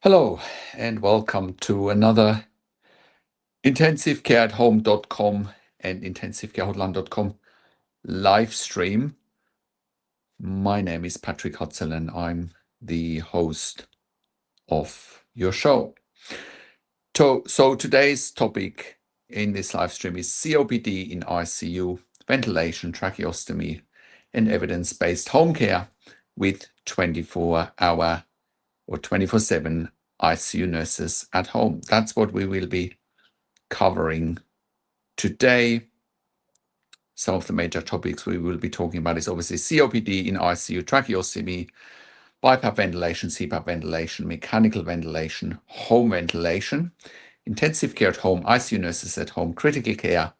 Hello and welcome to another intensivecareathome.com and intensivecarehotline.com live stream. My name is Patrick Hutzel and I'm the host of your show. So today's topic in this live stream is COPD in ICU, ventilation, tracheostomy, and evidence-based home care with 24-hour or 24/7 ICU nurses at home. That's what we will be covering today. Some of the major topics we will be talking about is obviously COPD in ICU, tracheostomy, BiPAP ventilation, CPAP ventilation, mechanical ventilation, home ventilation, intensive care at home, ICU nurses at home, critical care,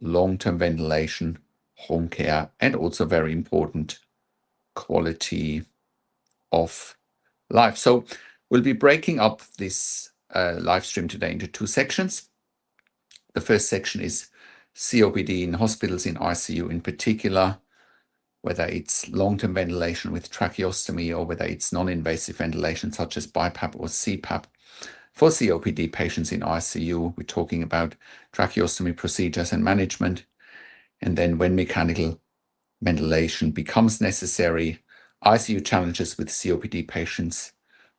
long-term ventilation, home care, and also very important, quality of life. So we'll be breaking up this live stream today into two sections. The first section is COPD in hospitals, in ICU in particular, whether it's long-term ventilation with tracheostomy or whether it's non-invasive ventilation such as BiPAP or CPAP. For COPD patients in ICU, we're talking about tracheostomy procedures and management. And then when mechanical ventilation becomes necessary, ICU challenges with COPD patients,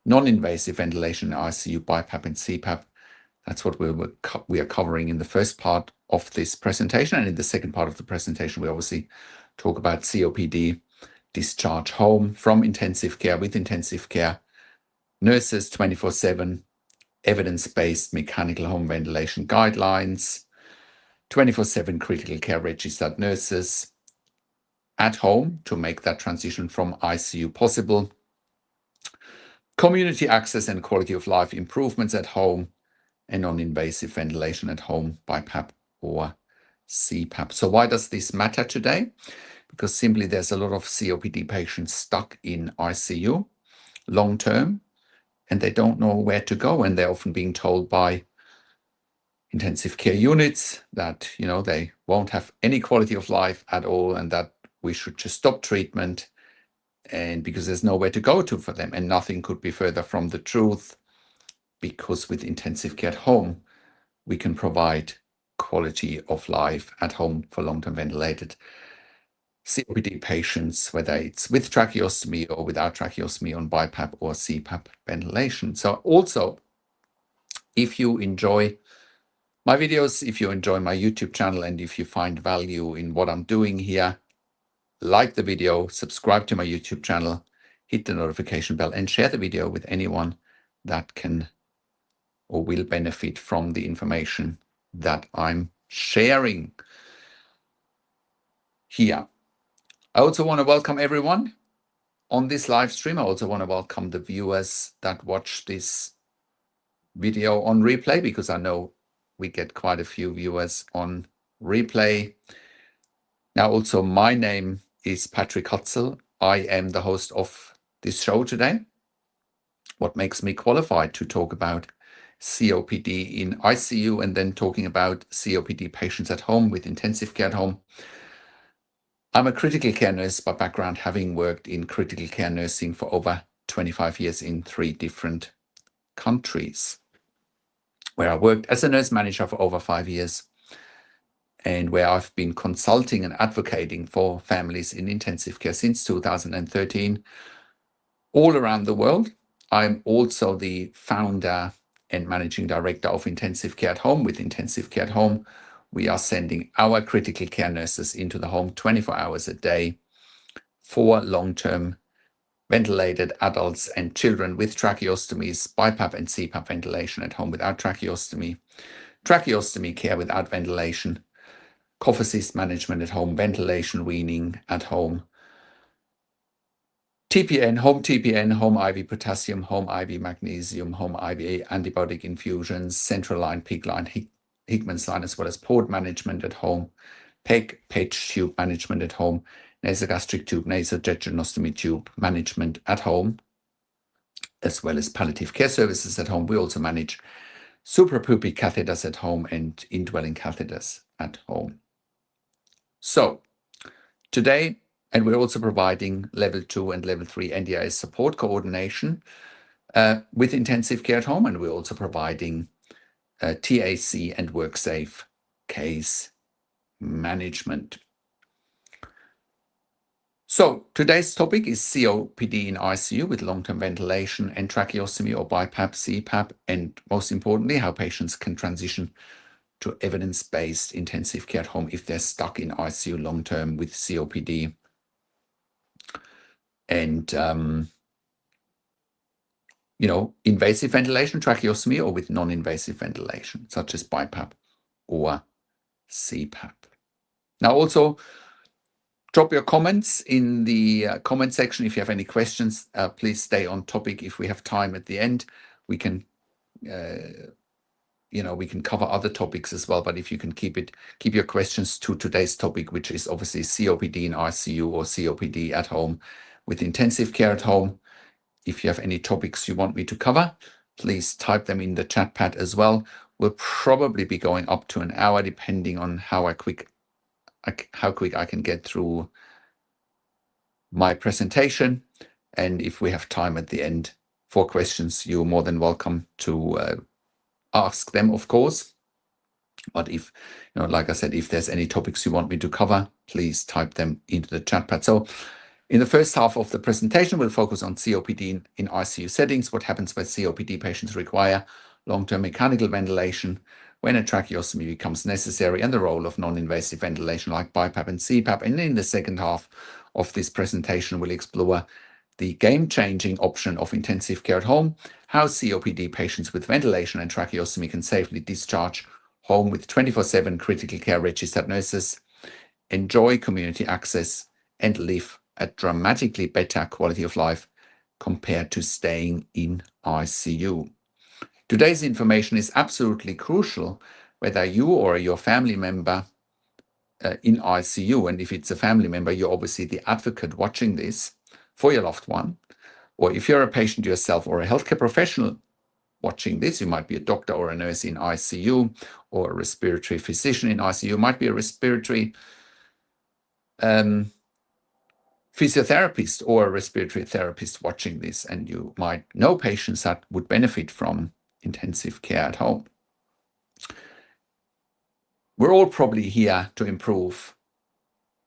non-invasive ventilation in ICU, BiPAP and CPAP. That's what we are covering in the first part of this presentation. And in the second part of the presentation, we obviously talk about COPD, discharge home from intensive care with intensive care, nurses 24/7, evidence-based mechanical home ventilation guidelines, 24/7 critical care registered nurses at home to make that transition from ICU possible, community access and quality of life improvements at home, and non-invasive ventilation at home, BiPAP or CPAP. So why does this matter today? Because simply there's a lot of COPD patients stuck in ICU long-term, and they don't know where to go, and they're often being told by intensive care units that, they won't have any quality of life at all, and that we should just stop treatment, and because there's nowhere to go to for them, and nothing could be further from the truth. Because with intensive care at home, we can provide quality of life at home for long-term ventilated COPD patients, whether it's with tracheostomy or without tracheostomy on BiPAP or CPAP ventilation. So also, if you enjoy my videos, if you enjoy my YouTube channel, and if you find value in what I'm doing here, like the video, subscribe to my YouTube channel, hit the notification bell, and share the video with anyone that can or will benefit from the information that I'm sharing here. I also want to welcome everyone on this live stream. I also want to welcome the viewers that watch this video on replay, because I know we get quite a few viewers on replay. Now, also, my name is Patrick Hutzel. I am the host of this show today. What makes me qualified to talk about COPD in ICU and then talking about COPD patients at home with intensive care at home? I'm a critical care nurse by background, having worked in critical care nursing for over 25 years in 3 different countries, where I worked as a nurse manager for over 5 years, and where I've been consulting and advocating for families in intensive care since 2013 all around the world. I'm also the founder and managing director of Intensive Care at Home. With Intensive Care at Home, we are sending our critical care nurses into the home 24 hours a day for long-term ventilated adults and children with tracheostomies, BiPAP and CPAP ventilation at home without tracheostomy, tracheostomy care without ventilation, cough assist management at home, ventilation weaning at home, TPN, home IV potassium, home IV magnesium, home IV antibiotic infusions, central line, PICC line, Hickman's line, as well as port management at home, PEG, PEG tube management at home, nasogastric tube, nasojejunostomy tube management at home, as well as palliative care services at home. We also manage suprapubic catheters at home and indwelling catheters at home. So today, and we're also providing level 2 and level 3 NDIS support coordination with intensive care at home, and we're also providing TAC and WorkSafe case management. So today's topic is COPD in ICU with long-term ventilation and tracheostomy or BiPAP, CPAP, and most importantly, how patients can transition to evidence-based intensive care at home if they're stuck in ICU long-term with COPD. And, invasive ventilation, tracheostomy, or with non-invasive ventilation, such as BiPAP or CPAP. Now, also, drop your comments in the comment section. If you have any questions, please stay on topic. If we have time at the end, we can we can cover other topics as well, but if you can keep your questions to today's topic, which is obviously COPD in ICU or COPD at home with intensive care at home. If you have any topics you want me to cover, please type them in the chat pad as well. We'll probably be going up to an hour, depending on how quick I can get through my presentation. And if we have time at the end for questions, you're more than welcome to ask them, of course. But if, like I said, if there's any topics you want me to cover, please type them into the chat pad. So in the first half of the presentation, we'll focus on COPD in ICU settings, what happens when COPD patients require long-term mechanical ventilation, when a tracheostomy becomes necessary, and the role of non-invasive ventilation like BiPAP and CPAP. And in the second half of this presentation, we'll explore the game-changing option of intensive care at home, how COPD patients with ventilation and tracheostomy can safely discharge home with 24/7 critical care registered nurses, enjoy community access, and live a dramatically better quality of life compared to staying in ICU. Today's information is absolutely crucial, whether you or your family member in ICU, and if it's a family member, you're obviously the advocate watching this for your loved one, or if you're a patient yourself or a healthcare professional watching this, you might be a doctor or a nurse in ICU, or a respiratory physician in ICU, might be a respiratory physiotherapist or a respiratory therapist watching this, and you might know patients that would benefit from intensive care at home. We're all probably here to improve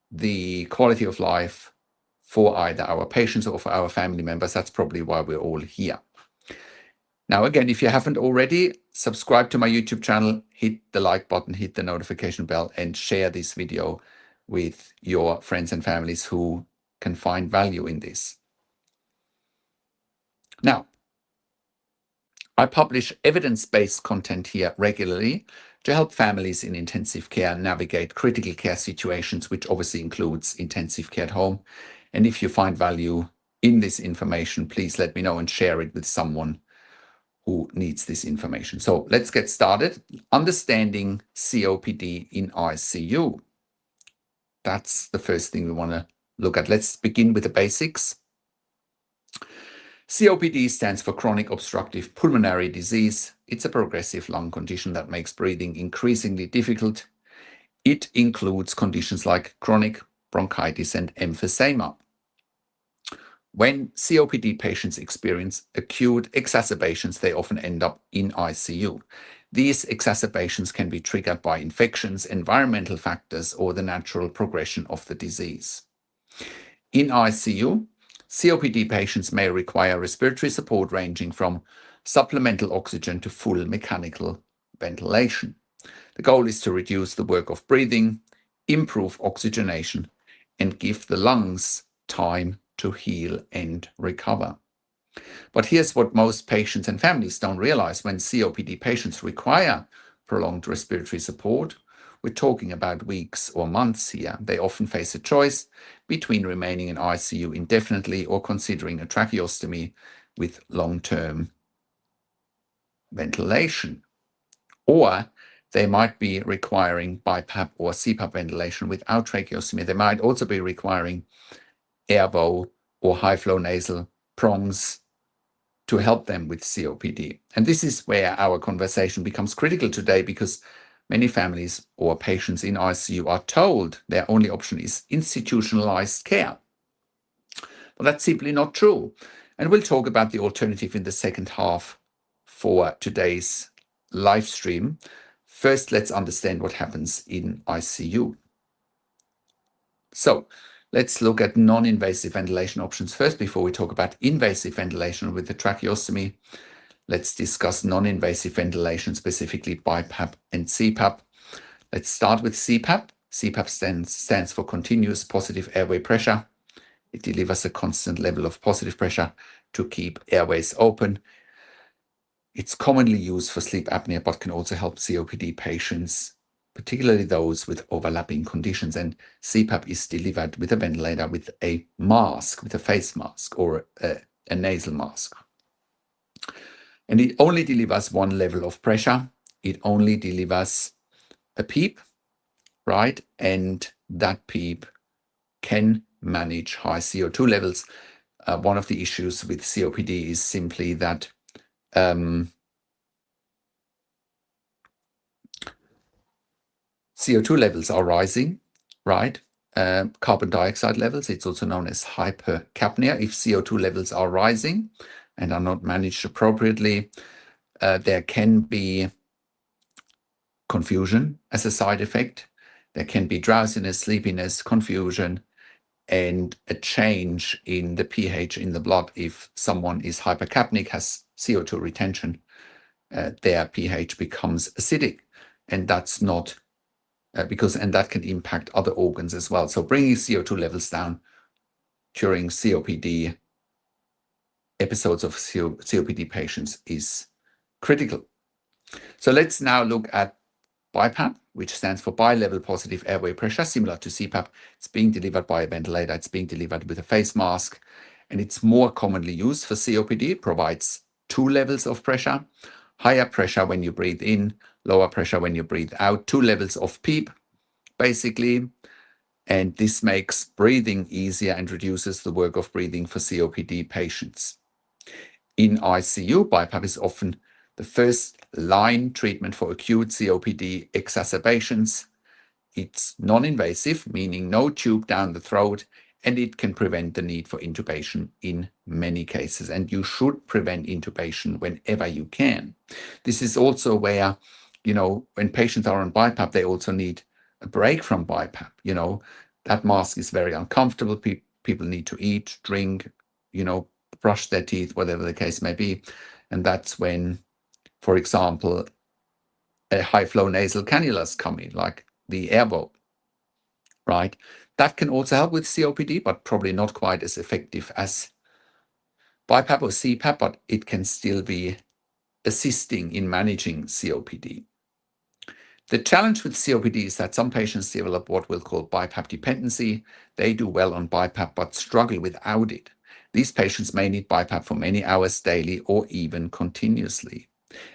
the quality of life for either our patients or for our family members. That's probably why we're all here. Now, again, if you haven't already, subscribe to my YouTube channel, hit the like button, hit the notification bell, and share this video with your friends and families who can find value in this. Now, I publish evidence-based content here regularly to help families in intensive care navigate critical care situations, which obviously includes intensive care at home. And if you find value in this information, please let me know and share it with someone who needs this information. So let's get started. Understanding COPD in ICU. That's the first thing we want to look at. Let's begin with the basics. COPD stands for chronic obstructive pulmonary disease. It's a progressive lung condition that makes breathing increasingly difficult. It includes conditions like chronic bronchitis and emphysema. When COPD patients experience acute exacerbations, they often end up in ICU. These exacerbations can be triggered by infections, environmental factors, or the natural progression of the disease. In ICU, COPD patients may require respiratory support ranging from supplemental oxygen to full mechanical ventilation. The goal is to reduce the work of breathing, improve oxygenation, and give the lungs time to heal and recover. But here's what most patients and families don't realize. When COPD patients require prolonged respiratory support, we're talking about weeks or months here. They often face a choice between remaining in ICU indefinitely or considering a tracheostomy with long-term ventilation. Or they might be requiring BiPAP or CPAP ventilation without tracheostomy. They might also be requiring airvo or high-flow nasal prongs to help them with COPD. And this is where our conversation becomes critical today, because many families or patients in ICU are told their only option is institutionalized care. But that's simply not true. And we'll talk about the alternative in the second half for today's live stream. First, let's understand what happens in ICU. So let's look at non-invasive ventilation options first before we talk about invasive ventilation with the tracheostomy. Let's discuss non-invasive ventilation, specifically BiPAP and CPAP. Let's start with CPAP. CPAP stands for continuous positive airway pressure. It delivers a constant level of positive pressure to keep airways open. It's commonly used for sleep apnea, but can also help COPD patients, particularly those with overlapping conditions. And CPAP is delivered with a ventilator with a mask, with a face mask or a nasal mask. And it only delivers one level of pressure. It only delivers a PEEP, right? And that PEEP can manage high CO2 levels. One of the issues with COPD is simply that CO2 levels are rising, right? Carbon dioxide levels, it's also known as hypercapnia. If CO2 levels are rising and are not managed appropriately, there can be confusion as a side effect. There can be drowsiness, sleepiness, confusion, and a change in the pH in the blood. If someone is hypercapnic, has CO2 retention, their pH becomes acidic, and that's not and that can impact other organs as well. So bringing CO2 levels down during COPD episodes of COPD patients is critical. So let's now look at BiPAP, which stands for bi-level positive airway pressure, similar to CPAP. It's being delivered by a ventilator. It's being delivered with a face mask, and it's more commonly used for COPD. It provides 2 levels of pressure, higher pressure when you breathe in, lower pressure when you breathe out, 2 levels of PEEP, basically. And this makes breathing easier and reduces the work of breathing for COPD patients. In ICU, BiPAP is often the first line treatment for acute COPD exacerbations. It's non-invasive, meaning no tube down the throat, and it can prevent the need for intubation in many cases. And you should prevent intubation whenever you can. This is also where, when patients are on BiPAP, they also need a break from BiPAP. That mask is very uncomfortable. People need to eat, drink, brush their teeth, whatever the case may be. And that's when, for example, a high flow nasal cannulas come in, like the Airvo, right? That can also help with COPD, but probably not quite as effective as BiPAP or CPAP, but it can still be assisting in managing COPD. The challenge with COPD is that some patients develop what we'll call BiPAP dependency. They do well on BiPAP, but struggle without it. These patients may need BiPAP for many hours daily or even continuously.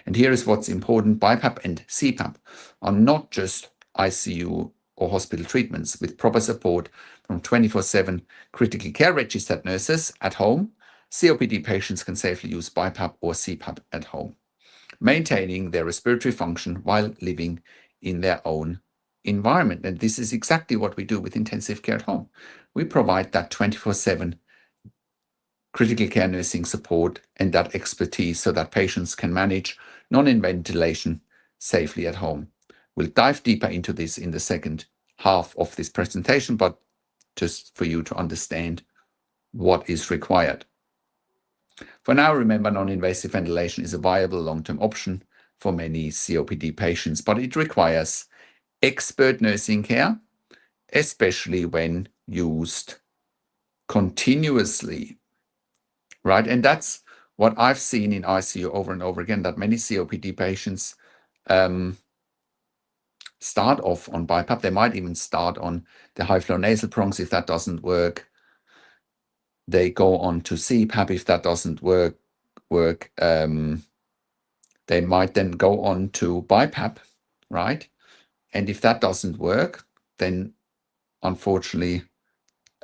And here is what's important. BiPAP and CPAP are not just ICU or hospital treatments. With proper support from 24/7 critical care registered nurses at home, COPD patients can safely use BiPAP or CPAP at home, maintaining their respiratory function while living in their own environment. And this is exactly what we do with intensive care at home. We provide that 24/7 critical care nursing support and that expertise so that patients can manage non-ventilation safely at home. We'll dive deeper into this in the second half of this presentation, but just for you to understand what is required. For now, remember, non-invasive ventilation is a viable long-term option for many COPD patients, but it requires expert nursing care, especially when used continuously, right? And that's what I've seen in ICU over and over again, that many COPD patients start off on BiPAP. They might even start on the high-flow nasal prongs. If that doesn't work, they go on to CPAP. If that doesn't work, they might then go on to BiPAP, right? And if that doesn't work, then unfortunately,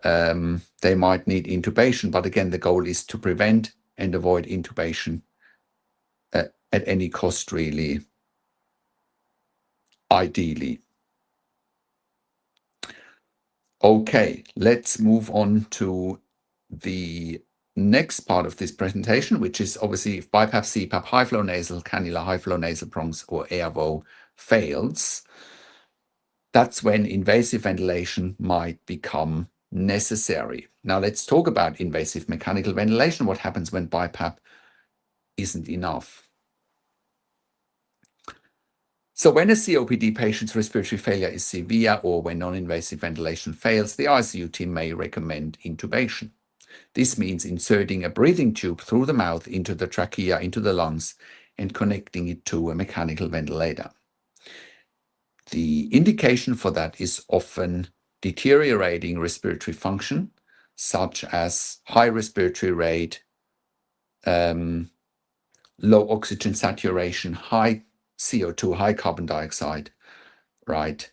they might need intubation. But again, the goal is to prevent and avoid intubation at any cost, really, ideally. Okay, let's move on to the next part of this presentation, which is obviously if BiPAP, CPAP, high flow nasal cannula, high flow nasal prongs, or ARVO fails, that's when invasive ventilation might become necessary. Now let's talk about invasive mechanical ventilation. What happens when BiPAP isn't enough? So when a COPD patient's respiratory failure is severe or when non-invasive ventilation fails, the ICU team may recommend intubation. This means inserting a breathing tube through the mouth into the trachea, into the lungs, and connecting it to a mechanical ventilator. The indication for that is often deteriorating respiratory function, such as high respiratory rate, low oxygen saturation, high CO2, high carbon dioxide, right?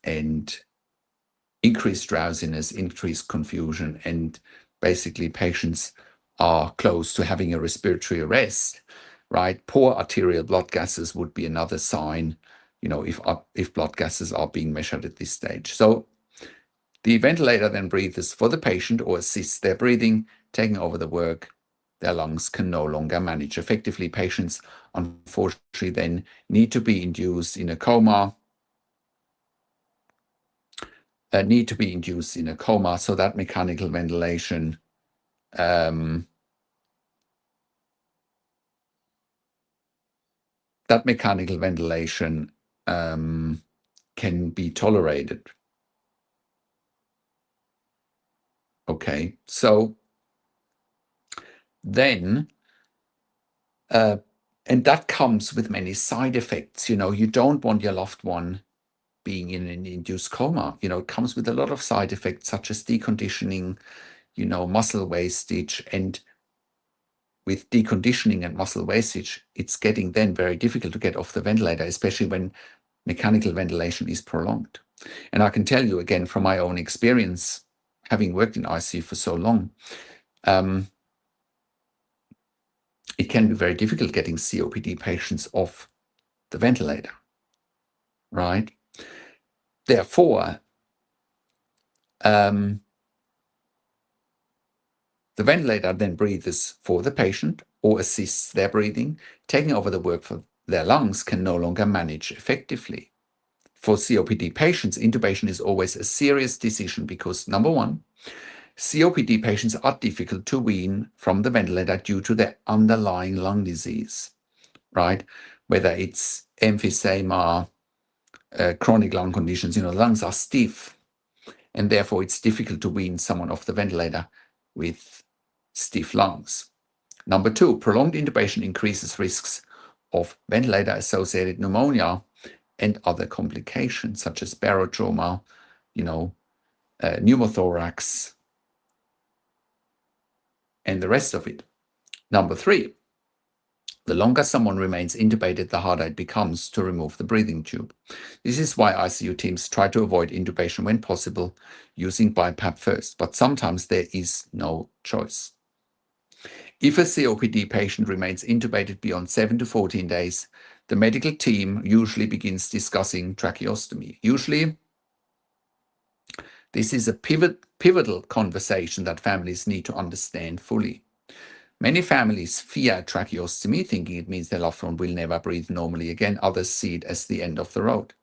And increased drowsiness, increased confusion, and basically patients are close to having a respiratory arrest, right? Poor arterial blood gases would be another sign, if blood gases are being measured at this stage. So the ventilator then breathes for the patient or assists their breathing, taking over the work their lungs can no longer manage effectively. Patients, unfortunately, then need to be induced in a coma, so that mechanical ventilation can be tolerated. Okay, so then, and that comes with many side effects. You don't want your loved one being in an induced coma. It comes with a lot of side effects such as deconditioning, muscle wastage. And with deconditioning and muscle wastage, it's getting then very difficult to get off the ventilator, especially when mechanical ventilation is prolonged. And I can tell you again from my own experience, having worked in ICU for so long, it can be very difficult getting COPD patients off the ventilator, right? Therefore, the ventilator then breathes for the patient or assists their breathing. Taking over the work for their lungs can no longer manage effectively. For COPD patients, intubation is always a serious decision because, number one, COPD patients are difficult to wean from the ventilator due to their underlying lung disease, right? Whether it's emphysema, chronic lung conditions, the lungs are stiff, and therefore it's difficult to wean someone off the ventilator with stiff lungs. Number two, prolonged intubation increases risks of ventilator-associated pneumonia and other complications such as barotrauma, pneumothorax, and the rest of it. Number three, the longer someone remains intubated, the harder it becomes to remove the breathing tube. This is why ICU teams try to avoid intubation when possible, using BiPAP first, but sometimes there is no choice. If a COPD patient remains intubated beyond 7 to 14 days, the medical team usually begins discussing tracheostomy. Usually, this is a pivotal conversation that families need to understand fully. Many families fear tracheostomy, thinking it means their loved one will never breathe normally again. Others see it as the end of the road.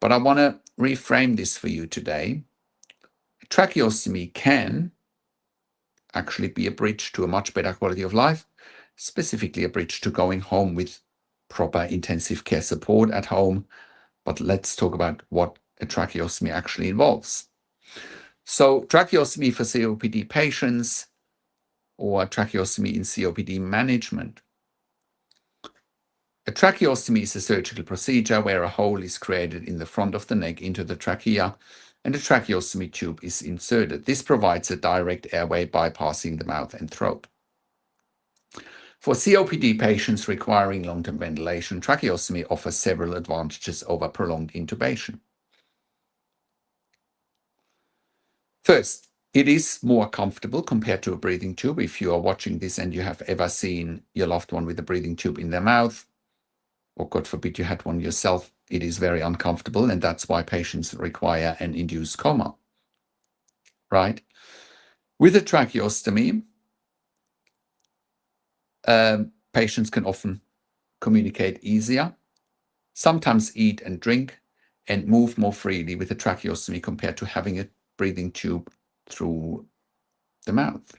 But I want to reframe this for you today. Tracheostomy can actually be a bridge to a much better quality of life, specifically a bridge to going home with proper intensive care support at home. But let's talk about what a tracheostomy actually involves. So tracheostomy for COPD patients, or tracheostomy in COPD management. A tracheostomy is a surgical procedure where a hole is created in the front of the neck into the trachea and a tracheostomy tube is inserted. This provides a direct airway bypassing the mouth and throat. For COPD patients requiring long-term ventilation, tracheostomy offers several advantages over prolonged intubation. First, it is more comfortable compared to a breathing tube. If you are watching this and you have ever seen your loved one with a breathing tube in their mouth, or God forbid you had one yourself, it is very uncomfortable, and that's why patients require an induced coma, right? With a tracheostomy, Patients can often communicate easier, sometimes eat and drink, and move more freely with a tracheostomy compared to having a breathing tube through the mouth.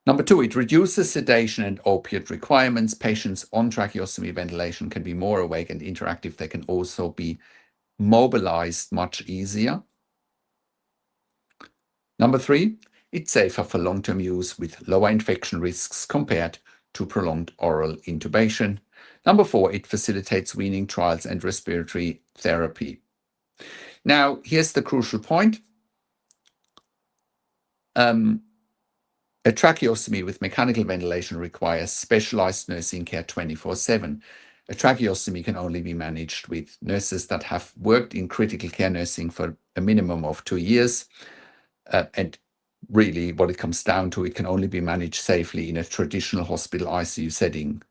Number 2, it reduces sedation and opiate requirements. Patients on tracheostomy ventilation can be more awake and interactive. They can also be mobilized much easier. Number 3, it's safer for long-term use with lower infection risks compared to prolonged oral intubation. Number 4, it facilitates weaning trials and respiratory therapy. Now, here's the crucial point. A tracheostomy with mechanical ventilation requires specialized nursing care 24/7. A tracheostomy can only be managed with nurses that have worked in critical care nursing for a minimum of 2 years. And really what it comes down to, it can only be managed safely in a traditional hospital ICU setting,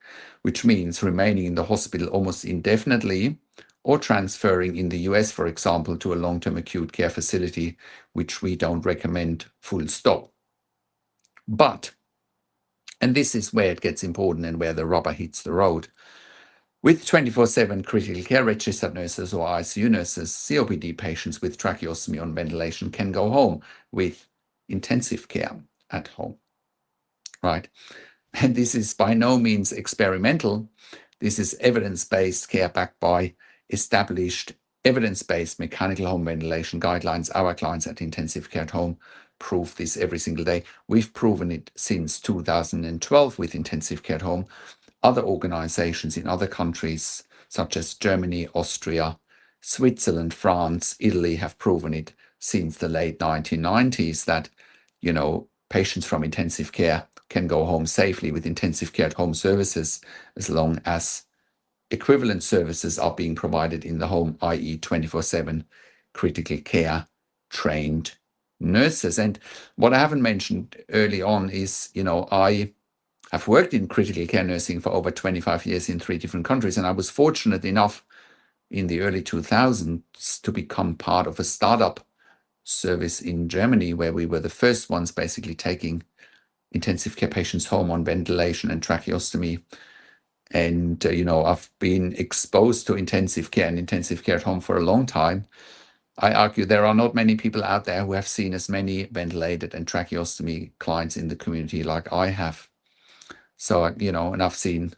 which means remaining in the hospital almost indefinitely or transferring in the US, for example, to a long-term acute care facility, which we don't recommend, full stop. But, and this is where it gets important and where the rubber hits the road, with 24/7 critical care registered nurses or ICU nurses, COPD patients with tracheostomy on ventilation can go home with intensive care at home, right? And this is by no means experimental. This is evidence-based care backed by established evidence-based mechanical home ventilation guidelines. Our clients at Intensive Care at Home prove this every single day. We've proven it since 2012 with Intensive Care at Home. Other organizations in other countries, such as Germany, Austria, Switzerland, France, Italy, have proven it since the late 1990s that, patients from intensive care can go home safely with intensive care at home services as long as equivalent services are being provided in the home, i.e. 24/7 critical care trained nurses. And what I haven't mentioned early on is, I have worked in critical care nursing for over 25 years in 3 different countries, and I was fortunate enough in the early 2000s to become part of a startup service in Germany where we were the first ones basically taking intensive care patients home on ventilation and tracheostomy. And, I've been exposed to intensive care and intensive care at home for a long time. I argue there are not many people out there who have seen as many ventilated and tracheostomy clients in the community like I have. So, and I've seen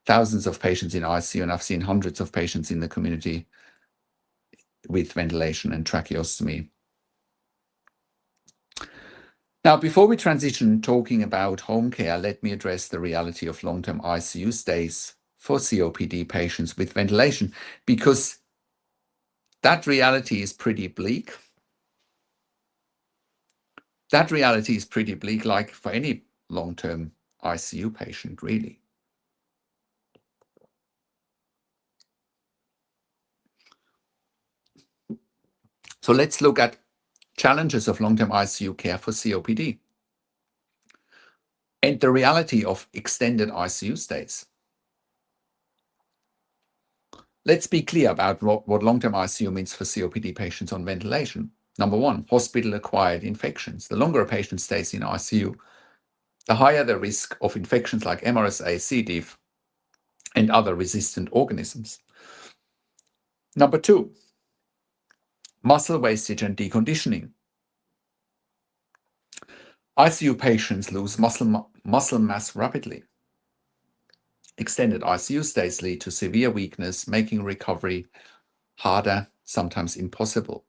thousands of patients in ICU, and I've seen hundreds of patients in the community with ventilation and tracheostomy. Now, before we transition talking about home care, let me address the reality of long-term ICU stays for COPD patients with ventilation, because that reality is pretty bleak. That reality is pretty bleak, like for any long-term ICU patient, really. So let's look at challenges of long-term ICU care for COPD and the reality of extended ICU stays. Let's be clear about what long-term ICU means for COPD patients on ventilation. Number 1, hospital-acquired infections. The longer a patient stays in ICU, the higher the risk of infections like MRSA, C. diff, and other resistant organisms. Number 2, muscle wastage and deconditioning. ICU patients lose muscle mass rapidly. Extended ICU stays lead to severe weakness, making recovery harder, sometimes impossible.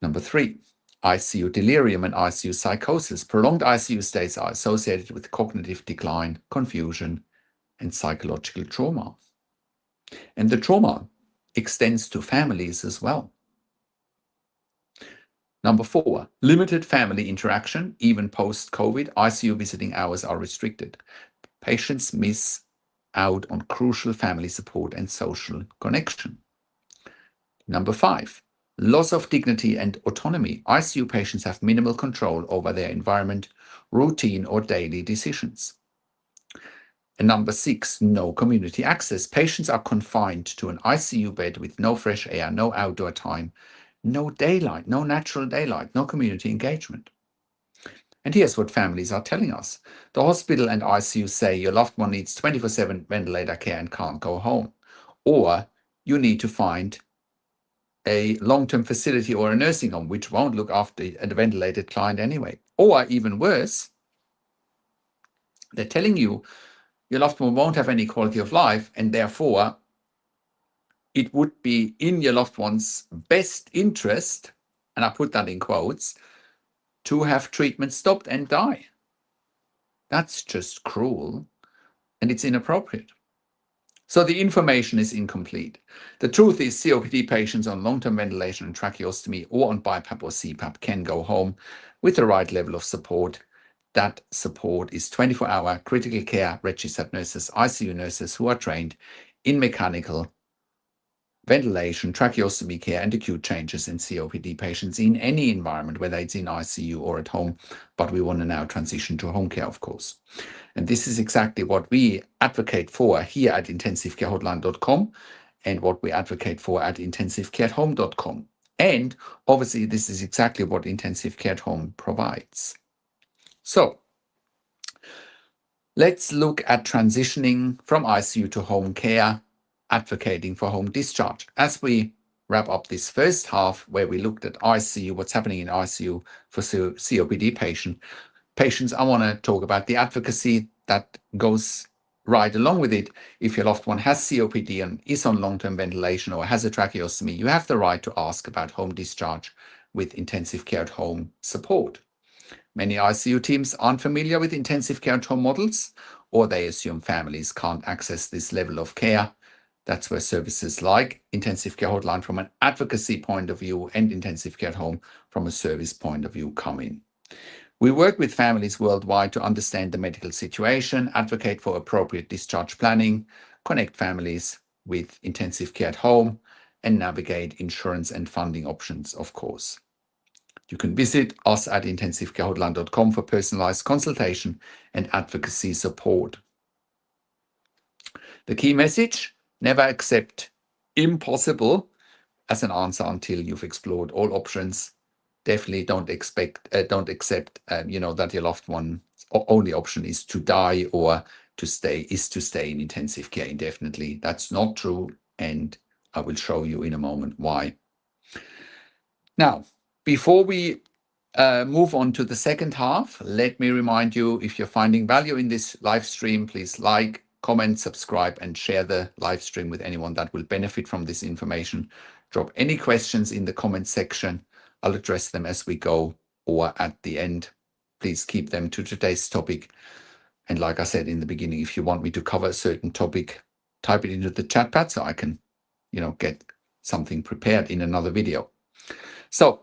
Number 3, ICU delirium and ICU psychosis. Prolonged ICU stays are associated with cognitive decline, confusion, and psychological trauma. And the trauma extends to families as well. Number 4, limited family interaction. Even post-COVID, ICU visiting hours are restricted. Patients miss out on crucial family support and social connection. Number 5, loss of dignity and autonomy. ICU patients have minimal control over their environment, routine, or daily decisions. And number 6, no community access. Patients are confined to an ICU bed with no fresh air, no outdoor time, no daylight, no natural daylight, no community engagement. And here's what families are telling us. The hospital and ICU say your loved one needs 24/7 ventilator care and can't go home. Or you need to find a long-term facility or a nursing home, which won't look after a ventilated client anyway. Or even worse, they're telling you your loved one won't have any quality of life, and therefore it would be in your loved one's best interest, and I put that in quotes, to have treatment stopped and die. That's just cruel, and it's inappropriate. So the information is incomplete. The truth is COPD patients on long-term ventilation and tracheostomy or on BiPAP or CPAP can go home with the right level of support. That support is 24-hour critical care registered nurses, ICU nurses who are trained in mechanical ventilation, tracheostomy care, and acute changes in COPD patients in any environment, whether it's in ICU or at home. But we want to now transition to home care, of course. And this is exactly what we advocate for here at intensivecarehotline.com and what we advocate for at intensivecareathome.com. And obviously, this is exactly what Intensive Care at Home provides. So let's look at transitioning from ICU to home care, advocating for home discharge. As we wrap up this first half where we looked at ICU, what's happening in ICU for COPD patients, I want to talk about the advocacy that goes right along with it. If your loved one has COPD and is on long-term ventilation or has a tracheostomy, you have the right to ask about home discharge with intensive care at home support. Many ICU teams aren't familiar with intensive care at home models, or they assume families can't access this level of care. That's where services like Intensive Care Hotline from an advocacy point of view and Intensive Care at Home from a service point of view come in. We work with families worldwide to understand the medical situation, advocate for appropriate discharge planning, connect families with intensive care at home, and navigate insurance and funding options, of course. You can visit us at intensivecarehotline.com for personalized consultation and advocacy support. The key message: never accept impossible as an answer until you've explored all options. Definitely don't accept that your loved one's only option is to die or to stay in intensive care indefinitely. That's not true, and I will show you in a moment why. Now, before we move on to the second half, let me remind you, if you're finding value in this live stream, please like, comment, subscribe, and share the live stream with anyone that will benefit from this information. Drop any questions in the comment section. I'll address them as we go or at the end. Please keep them to today's topic. And like I said in the beginning, if you want me to cover a certain topic, type it into the chat pad so I can, get something prepared in another video. So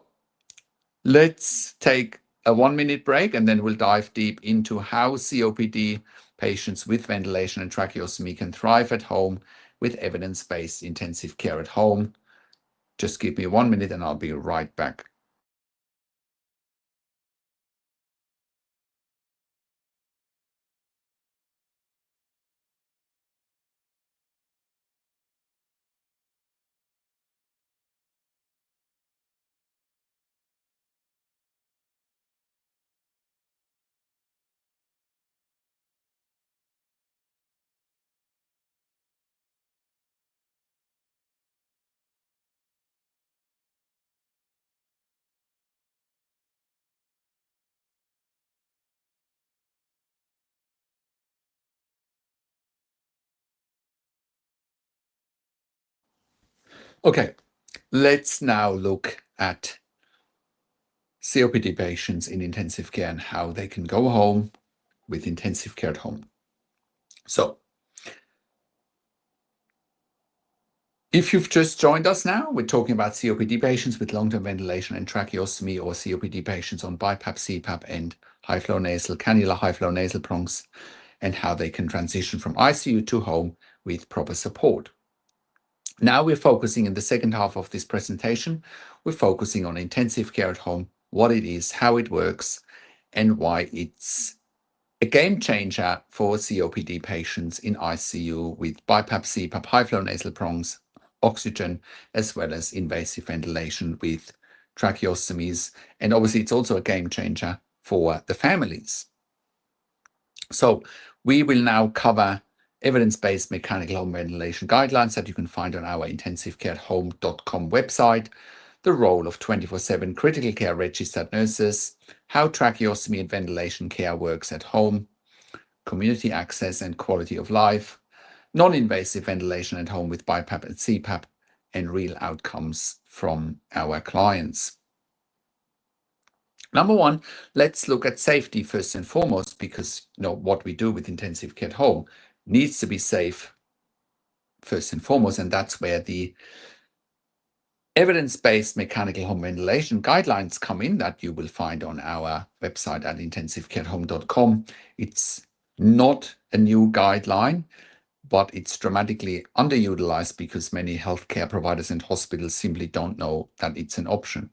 let's take a 1-minute break and then we'll dive deep into how COPD patients with ventilation and tracheostomy can thrive at home with evidence-based intensive care at home. Just give me 1 minute and I'll be right back. Okay, let's now look at COPD patients in intensive care and how they can go home with intensive care at home. So, if you've just joined us now, we're talking about COPD patients with long-term ventilation and tracheostomy, or COPD patients on BiPAP, CPAP, and high-flow nasal cannula, high-flow nasal bronchs, and how they can transition from ICU to home with proper support. Now we're focusing in the second half of this presentation, we're focusing on intensive care at home, what it is, how it works, and why it's a game changer for COPD patients in ICU with BiPAP, CPAP, high-flow nasal bronchs, oxygen, as well as invasive ventilation with tracheostomies. And obviously, it's also a game changer for the families. So we will now cover evidence-based mechanical home ventilation guidelines that you can find on our intensivecareathome.com website, the role of 24/7 critical care registered nurses, how tracheostomy and ventilation care works at home, community access and quality of life, non-invasive ventilation at home with BiPAP and CPAP, and real outcomes from our clients. Number one, let's look at safety first and foremost, because what we do with intensive care at home needs to be safe first and foremost, and that's where the evidence-based mechanical home ventilation guidelines come in that you will find on our website at intensivecareathome.com. It's not a new guideline, but it's dramatically underutilized because many healthcare providers and hospitals simply don't know that it's an option.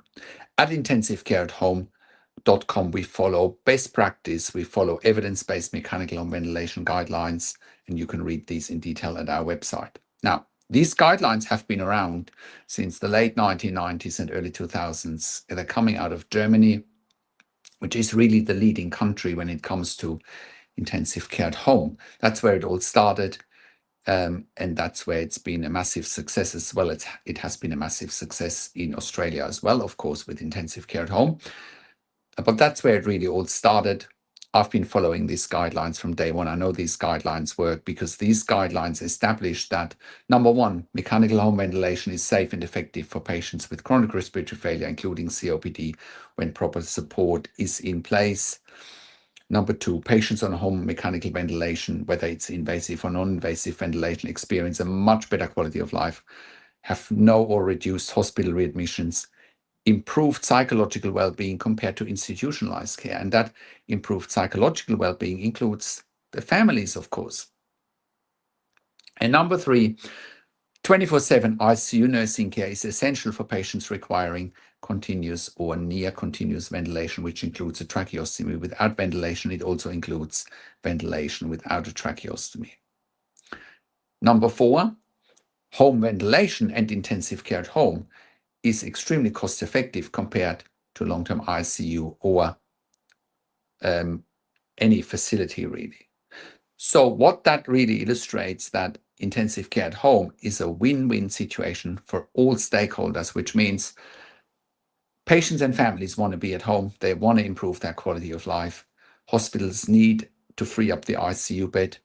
At intensivecareathome.com, we follow best practice, we follow evidence-based mechanical home ventilation guidelines, and you can read these in detail at our website. Now, these guidelines have been around since the late 1990s and early 2000s. They're coming out of Germany, which is really the leading country when it comes to intensive care at home. That's where it all started, and that's where it's been a massive success as well. It has been a massive success in Australia as well, of course, with intensive care at home. But that's where it really all started. I've been following these guidelines from day one. I know these guidelines work because these guidelines establish that, number one, mechanical home ventilation is safe and effective for patients with chronic respiratory failure, including COPD, when proper support is in place. Number two, patients on home mechanical ventilation, whether it's invasive or non-invasive ventilation, experience a much better quality of life, have no or reduced hospital readmissions, improved psychological well-being compared to institutionalized care. And that improved psychological well-being includes the families, of course. And number three, 24/7 ICU nursing care is essential for patients requiring continuous or near continuous ventilation, which includes a tracheostomy. Without ventilation, it also includes ventilation without a tracheostomy. Number four, home ventilation and intensive care at home is extremely cost effective compared to long-term ICU or any facility really. So what that really illustrates that intensive care at home is a win-win situation for all stakeholders, which means patients and families want to be at home. They want to improve their quality of life. Hospitals need to free up the ICU bed,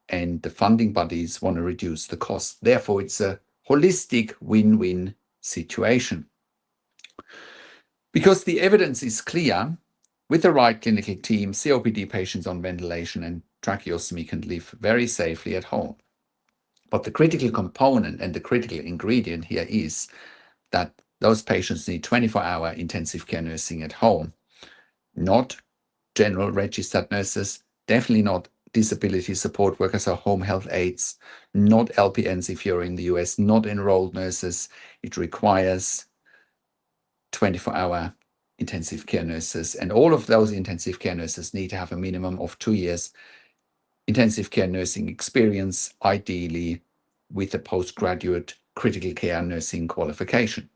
and the funding bodies want to reduce the cost. Therefore, it's a holistic win-win situation. Because the evidence is clear, with the right clinical team, COPD patients on ventilation and tracheostomy can live very safely at home. But the critical component and the critical ingredient here is that those patients need 24-hour intensive care nursing at home, not general registered nurses, definitely not disability support workers or home health aides, not LPNs if you're in the US, not enrolled nurses. It requires 24-hour intensive care nurses, and all of those intensive care nurses need to have a minimum of 2 years intensive care nursing experience, ideally with a postgraduate critical care nursing qualification.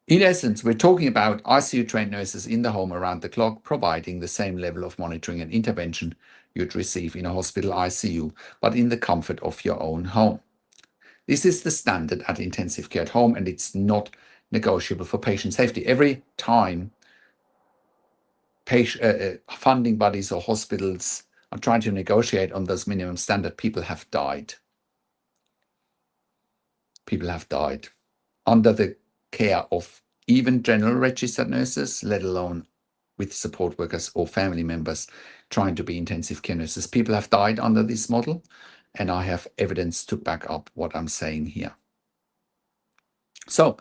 In essence, we're talking about ICU trained nurses in the home around the clock, providing the same level of monitoring and intervention you'd receive in a hospital ICU, but in the comfort of your own home. This is the standard at intensive care at home, and it's not negotiable for patient safety. Every time funding bodies or hospitals are trying to negotiate on those minimum standard, people have died. People have died under the care of even general registered nurses, let alone with support workers or family members trying to be intensive care nurses. People have died under this model, and I have evidence to back up what I'm saying here. So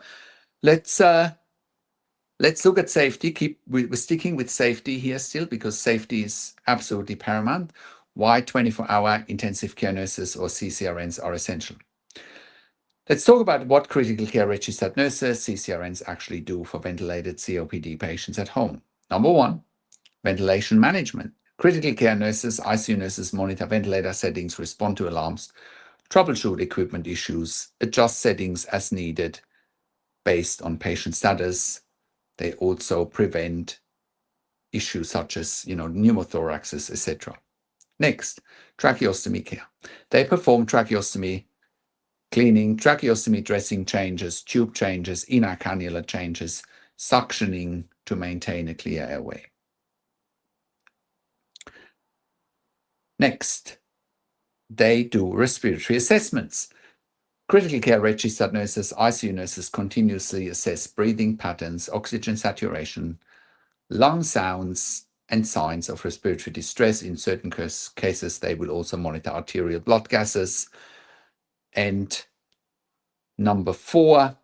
let's look at safety. We're sticking with safety here still, because safety is absolutely paramount. Why 24-hour intensive care nurses or CCRNs are essential. Let's talk about what critical care registered nurses, CCRNs, actually do for ventilated COPD patients at home. Number one, ventilation management. Critical care nurses, ICU nurses, monitor ventilator settings, respond to alarms, troubleshoot equipment issues, adjust settings as needed based on patient status, They also prevent issues such as, pneumothoraxes, etc. Next, tracheostomy care. They perform tracheostomy cleaning, tracheostomy dressing changes, tube changes, inner cannula changes, suctioning to maintain a clear airway. Next, they do respiratory assessments. Critical care registered nurses, ICU nurses continuously assess breathing patterns, oxygen saturation, lung sounds, and signs of respiratory distress. In certain cases, they will also monitor arterial blood gases. And number 4,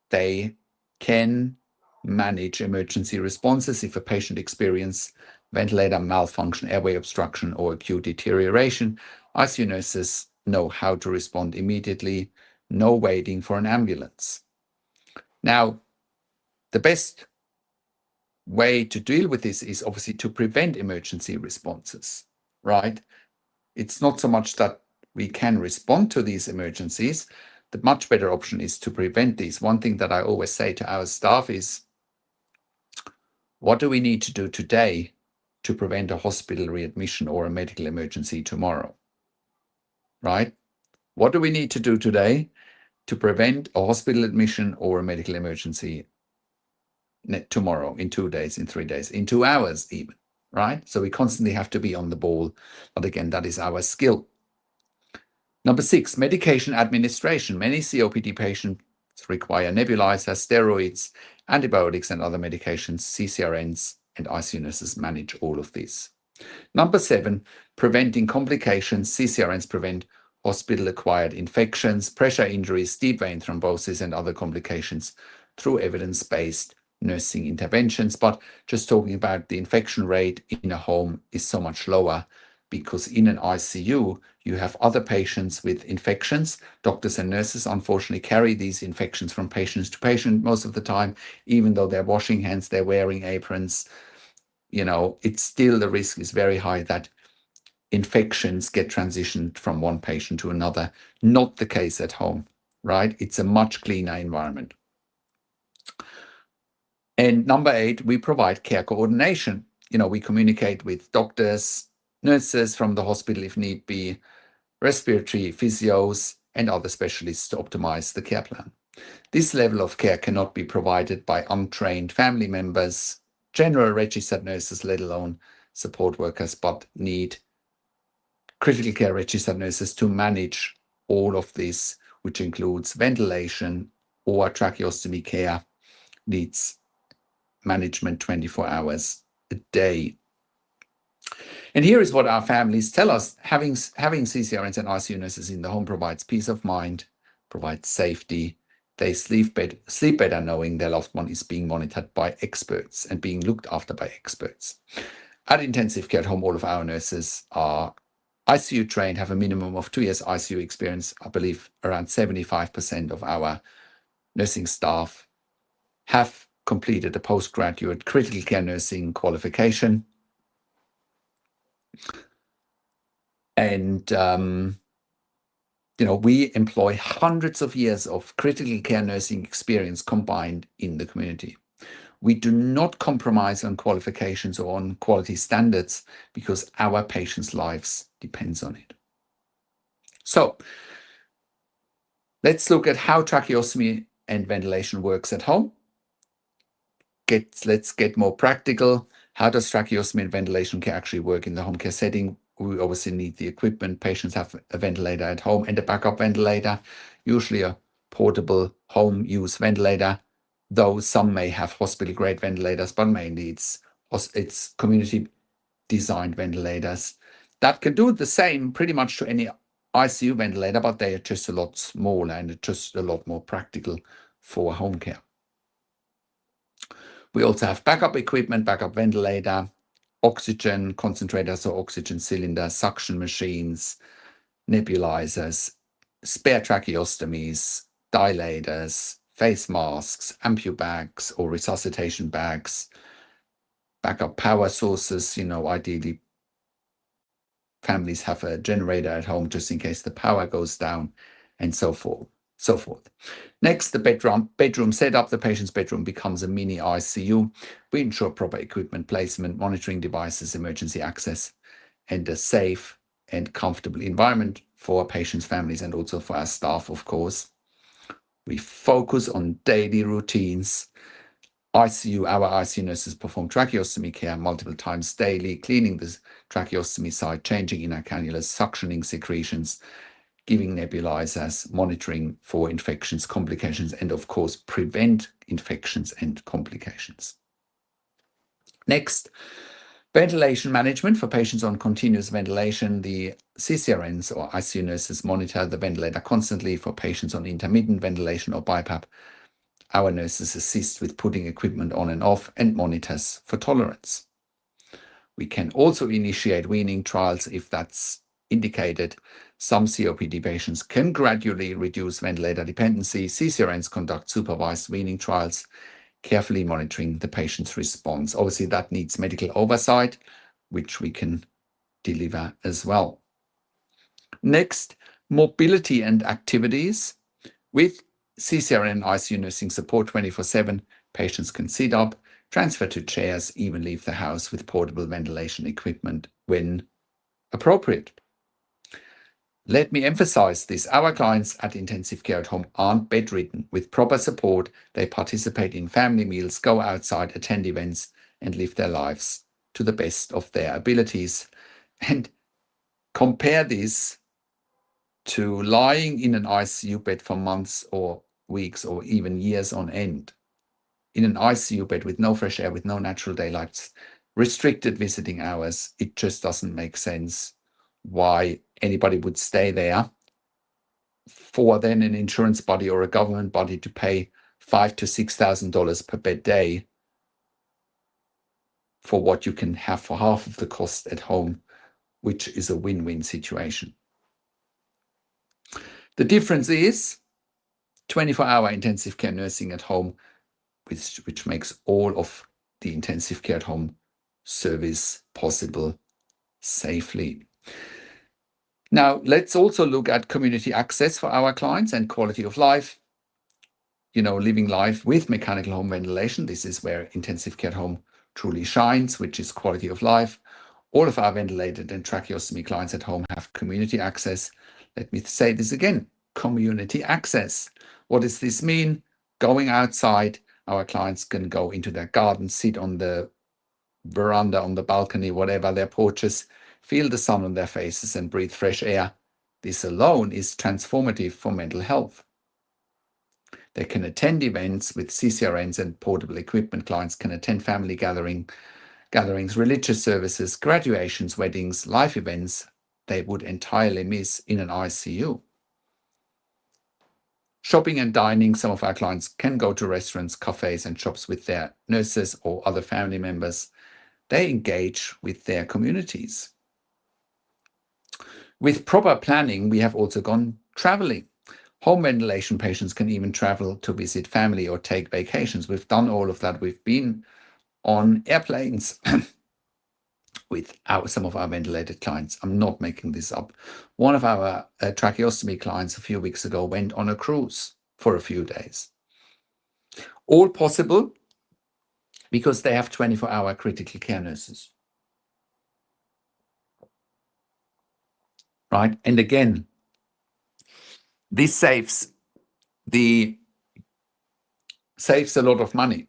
they can manage emergency responses if a patient experiences ventilator malfunction, airway obstruction, or acute deterioration. ICU nurses know how to respond immediately, no waiting for an ambulance. Now, the best way to deal with this is obviously to prevent emergency responses, right? It's not so much that we can respond to these emergencies. The much better option is to prevent these. One thing that I always say to our staff is, what do we need to do today to prevent a hospital readmission or a medical emergency tomorrow? Right? What do we need to do today to prevent a hospital admission or a medical emergency tomorrow, in 2 days, in 3 days, in 2 hours even, right? So we constantly have to be on the ball. But again, that is our skill. Number 6, medication administration. Many COPD patients require nebulizers, steroids, antibiotics, and other medications. CCRNs and ICU nurses manage all of these. Number 7, preventing complications. CCRNs prevent hospital-acquired infections, pressure injuries, deep vein thrombosis, and other complications through evidence-based nursing interventions. But just talking about the infection rate in a home is so much lower, because in an ICU, you have other patients with infections. Doctors and nurses, unfortunately, carry these infections from patient to patient most of the time, even though they're washing hands, they're wearing aprons. It's still, the risk is very high that infections get transitioned from one patient to another. Not the case at home, right? It's a much cleaner environment. And number 8, we provide care coordination. We communicate with doctors, nurses from the hospital if need be, respiratory physios, and other specialists to optimize the care plan. This level of care cannot be provided by untrained family members, general registered nurses, let alone support workers, but need critical care registered nurses to manage all of this, which includes ventilation or tracheostomy care, needs management 24 hours a day. And here is what our families tell us. Having CCRNs and ICU nurses in the home provides peace of mind, provides safety. They sleep better knowing their loved one is being monitored by experts and being looked after by experts. At intensive care at home, all of our nurses are ICU trained, have a minimum of 2 years ICU experience. I believe around 75% of our nursing staff have completed a postgraduate critical care nursing qualification. And, we employ hundreds of years of critical care nursing experience combined in the community. We do not compromise on qualifications or on quality standards because our patients' lives depends on it. So let's look at how tracheostomy and ventilation works at home. Let's get more practical. How does tracheostomy and ventilation care actually work in the home care setting? We obviously need the equipment. Patients have a ventilator at home and a backup ventilator, usually a portable home use ventilator, though some may have hospital grade ventilators, but mainly it's community designed ventilators that can do the same pretty much to any ICU ventilator, but they are just a lot smaller and just a lot more practical for home care. We also have backup equipment, backup ventilator, oxygen concentrators or oxygen cylinders, suction machines, nebulizers, spare tracheostomies, dilators, face masks, ampu bags or resuscitation bags, backup power sources. Ideally, families have a generator at home just in case the power goes down, and so forth. so forth. Next, the bedroom setup. The patient's bedroom becomes a mini ICU. We ensure proper equipment placement, monitoring devices, emergency access, and a safe and comfortable environment for patients' families and also for our staff, of course. We focus on daily routines. Our ICU nurses perform tracheostomy care multiple times daily, cleaning the tracheostomy site, changing inner cannulas, suctioning secretions, giving nebulizers, monitoring for infections, complications, and of course, prevent infections and complications. Next, ventilation management for patients on continuous ventilation. The CCRNs or ICU nurses monitor the ventilator constantly. For patients on intermittent ventilation or BiPAP, our nurses assist with putting equipment on and off and monitors for tolerance. We can also initiate weaning trials if that's indicated. Some COPD patients can gradually reduce ventilator dependency. CCRNs conduct supervised weaning trials, carefully monitoring the patient's response. Obviously, that needs medical oversight, which we can deliver as well. Next, mobility and activities. With CCRN ICU nursing support 24/7, patients can sit up, transfer to chairs, even leave the house with portable ventilation equipment when appropriate. Let me emphasize this. Our clients at intensive care at home aren't bedridden. With proper support, they participate in family meals, go outside, attend events, and live their lives to the best of their abilities. And compare this to lying in an ICU bed for months or weeks or even years on end. In an ICU bed with no fresh air, with no natural daylight, restricted visiting hours, it just doesn't make sense why anybody would stay there for then an insurance body or a government body to pay $5,000 to $6,000 per bed day for what you can have for half of the cost at home, which is a win-win situation. The difference is 24-hour intensive care nursing at home, which makes all of the intensive care at home service possible safely. Now, let's also look at community access for our clients and quality of life. Living life with mechanical home ventilation. This is where intensive care at home truly shines, which is quality of life. All of our ventilated and tracheostomy clients at home have community access. Let me say this again, community access. What does this mean? Going outside, our clients can go into their garden, sit on the veranda, on the balcony, whatever, their porches, feel the sun on their faces and breathe fresh air. This alone is transformative for mental health. They can attend events with CCRNs and portable equipment. Clients can attend family gatherings, religious services, graduations, weddings, life events they would entirely miss in an ICU. Shopping and dining. Some of our clients can go to restaurants, cafes, and shops with their nurses or other family members. They engage with their communities. With proper planning, we have also gone traveling. Home ventilation patients can even travel to visit family or take vacations. We've done all of that. We've been on airplanes with some of our ventilated clients. I'm not making this up. One of our tracheostomy clients a few weeks ago went on a cruise for a few days. All possible because they have 24-hour critical care nurses. Right? And again, this saves a lot of money.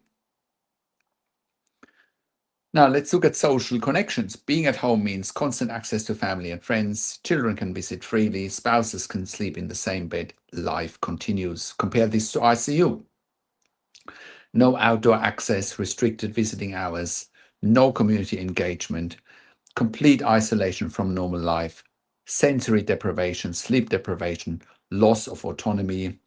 Now let's look at social connections. Being at home means constant access to family and friends. Children can visit freely. Spouses can sleep in the same bed. Life continues. Compare this to ICU. No outdoor access, restricted visiting hours, no community engagement, complete isolation from normal life, sensory deprivation, sleep deprivation, loss of autonomy.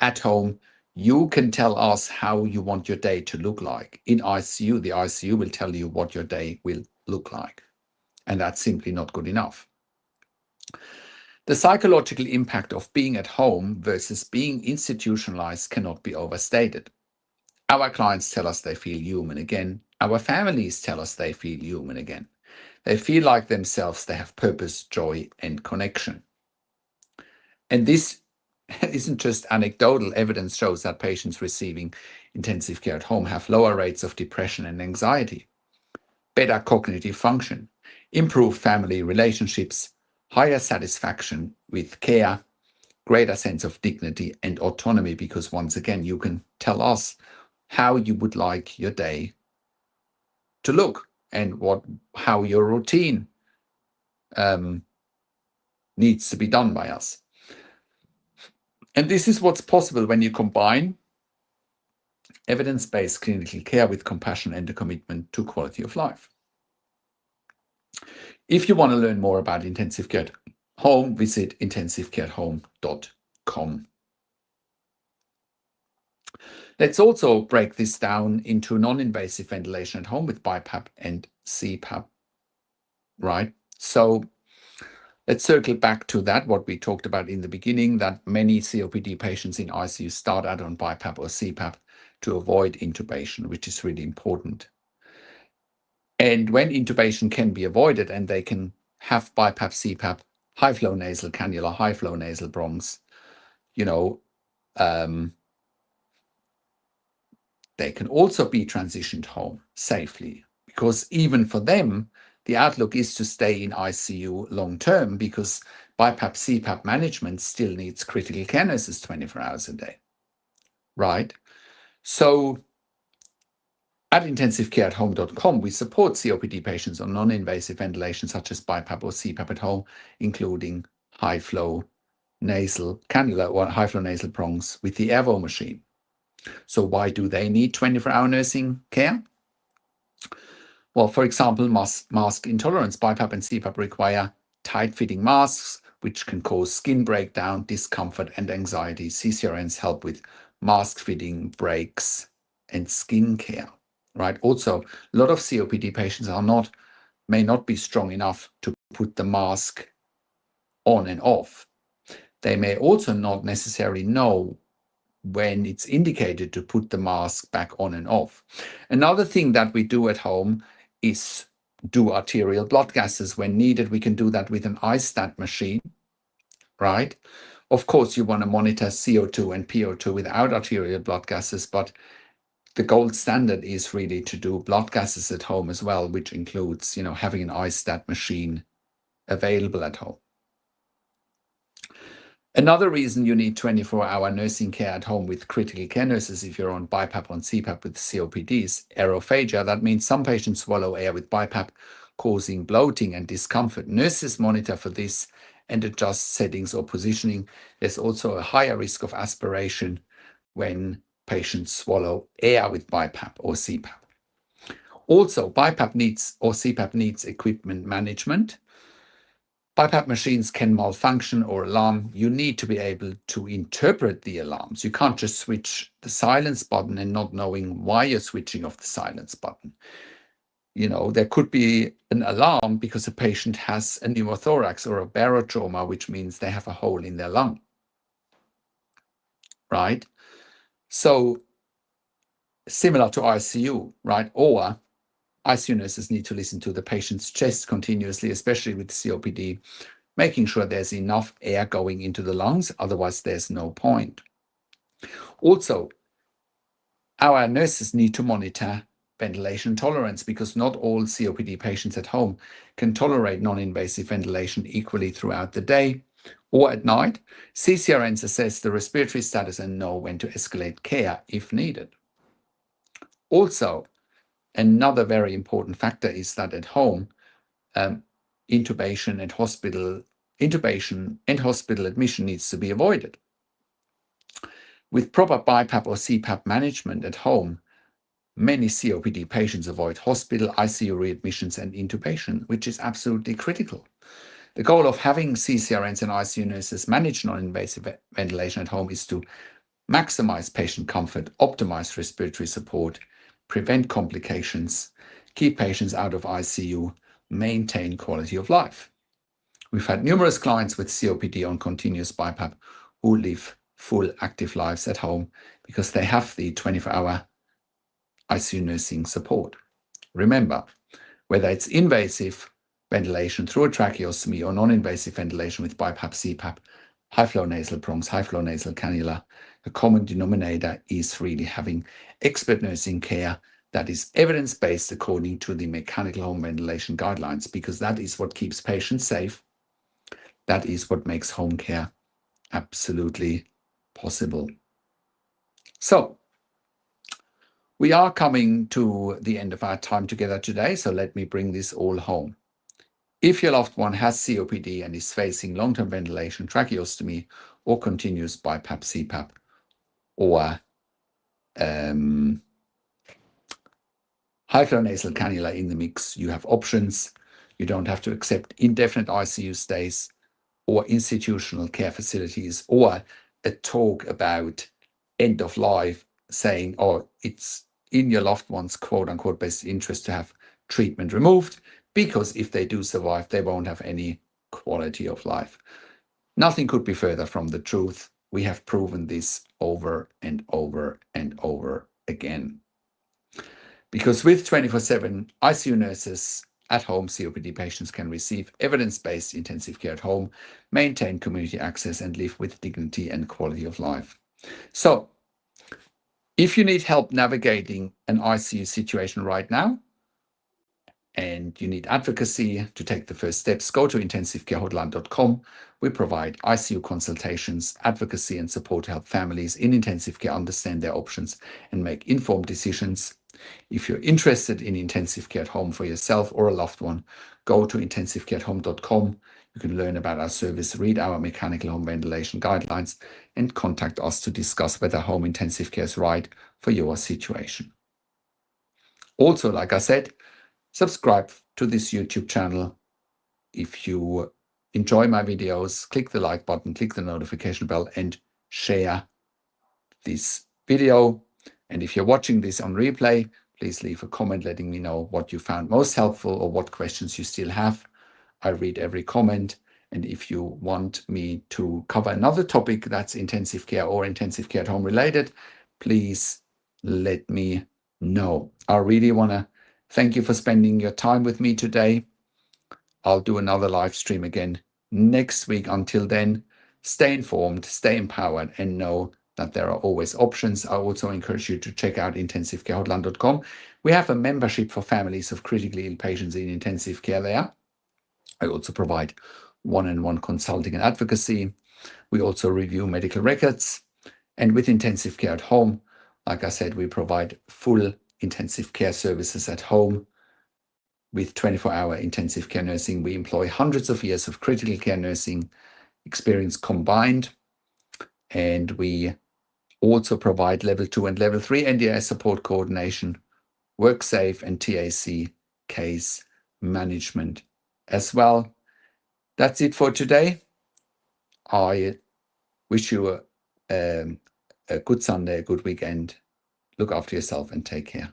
At home, you can tell us how you want your day to look like. In ICU, the ICU will tell you what your day will look like. And that's simply not good enough. The psychological impact of being at home versus being institutionalized cannot be overstated. Our clients tell us they feel human again. Our families tell us they feel human again. They feel like themselves. They have purpose, joy, and connection. And this isn't just anecdotal. Evidence shows that patients receiving intensive care at home have lower rates of depression and anxiety, better cognitive function, improved family relationships, higher satisfaction with care, greater sense of dignity and autonomy, because once again, you can tell us how you would like your day to look and how your routine needs to be done by us. And this is what's possible when you combine evidence-based clinical care with compassion and a commitment to quality of life. If you want to learn more about intensive care at home, visit intensivecareathome.com. Let's also break this down into non-invasive ventilation at home with BiPAP and CPAP, right? So let's circle back to that, what we talked about in the beginning, that many COPD patients in ICU start out on BiPAP or CPAP to avoid intubation, which is really important. And when intubation can be avoided and they can have BiPAP, CPAP, high-flow nasal cannula, high-flow nasal bronchs, they can also be transitioned home safely, because even for them, the outlook is to stay in ICU long-term, because BiPAP, CPAP management still needs critical care nurses 24 hours a day, right? So at intensivecareathome.com, we support COPD patients on non-invasive ventilation such as BiPAP or CPAP at home, including high-flow nasal cannula or high-flow nasal bronchs with the Airvo machine. So why do they need 24-hour nursing care? Well, for example, mask intolerance. BiPAP and CPAP require tight-fitting masks, which can cause skin breakdown, discomfort, and anxiety. CCRNs help with mask fitting, breaks, and skin care, right? Also, a lot of COPD patients may not be strong enough to put the mask on and off. They may also not necessarily know when it's indicated to put the mask back on and off. Another thing that we do at home is do arterial blood gases when needed. We can do that with an iStat machine, right? Of course, you want to monitor CO2 and PO2 without arterial blood gases, but the gold standard is really to do blood gases at home as well, which includes, having an iStat machine available at home. Another reason you need 24-hour nursing care at home with critical care nurses if you're on BiPAP or CPAP with COPD is aerophagia. That means some patients swallow air with BiPAP, causing bloating and discomfort. Nurses monitor for this and adjust settings or positioning. There's also a higher risk of aspiration when patients swallow air with BiPAP or CPAP. Also, BiPAP needs or CPAP needs equipment management. BiPAP machines can malfunction or alarm. You need to be able to interpret the alarms. You can't just switch the silence button and not knowing why you're switching off the silence button. There could be an alarm because a patient has a pneumothorax or a barotrauma, which means they have a hole in their lung, right? So similar to ICU, right? Or ICU nurses need to listen to the patient's chest continuously, especially with COPD, making sure there's enough air going into the lungs, otherwise there's no point. Also, our nurses need to monitor ventilation tolerance, because not all COPD patients at home can tolerate non-invasive ventilation equally throughout the day or at night. CCRNs assess the respiratory status and know when to escalate care if needed. Also, another very important factor is that at home, intubation and hospital admission needs to be avoided. With proper BiPAP or CPAP management at home, many COPD patients avoid hospital, ICU readmissions and intubation, which is absolutely critical. The goal of having CCRNs and ICU nurses manage non-invasive ventilation at home is to maximize patient comfort, optimize respiratory support, prevent complications, keep patients out of ICU, maintain quality of life. We've had numerous clients with COPD on continuous BiPAP who live full active lives at home because they have the 24-hour ICU nursing support. Remember, whether it's invasive ventilation through a tracheostomy or non-invasive ventilation with BiPAP, CPAP, high-flow nasal prongs, high-flow nasal cannula. The common denominator is really having expert nursing care that is evidence-based according to the mechanical home ventilation guidelines, because that is what keeps patients safe. That is what makes home care absolutely possible. So we are coming to the end of our time together today, so let me bring this all home. If your loved one has COPD and is facing long-term ventilation, tracheostomy, or continuous BiPAP, CPAP, or high-flow nasal cannula in the mix, you have options. You don't have to accept indefinite ICU stays or institutional care facilities, or a talk about end of life, saying, oh, it's in your loved one's quote-unquote best interest to have treatment removed, because if they do survive, they won't have any quality of life. Nothing could be further from the truth. We have proven this over and over and over again. Because with 24/7 ICU nurses at home, COPD patients can receive evidence-based intensive care at home, maintain community access, and live with dignity and quality of life. So, if you need help navigating an ICU situation right now, and you need advocacy to take the first steps, go to intensivecarehotline.com. We provide ICU consultations, advocacy, and support to help families in intensive care understand their options and make informed decisions. If you're interested in intensive care at home for yourself or a loved one, go to intensivecareathome.com. You can learn about our service, read our mechanical home ventilation guidelines, and contact us to discuss whether home intensive care is right for your situation. Also, like I said, subscribe to this YouTube channel. If you enjoy my videos, click the like button, click the notification bell, and share this video. And if you're watching this on replay, please leave a comment letting me know what you found most helpful or what questions you still have. I read every comment. And if you want me to cover another topic that's intensive care or intensive care at home related, please let me know. I really want to thank you for spending your time with me today. I'll do another live stream again next week. Until then, stay informed, stay empowered, and know that there are always options. I also encourage you to check out intensivecarehotline.com. We have a membership for families of critically ill patients in intensive care there. I also provide one-on-one consulting and advocacy. We also review medical records. And with intensive care at home, like I said, we provide full intensive care services at home. With 24-hour intensive care nursing, we employ hundreds of years of critical care nursing experience combined. And we also provide level 2 and level 3 NDI support coordination, WorkSafe, and TAC case management as well. That's it for today. I wish you a good Sunday, a good weekend. Look after yourself and take care.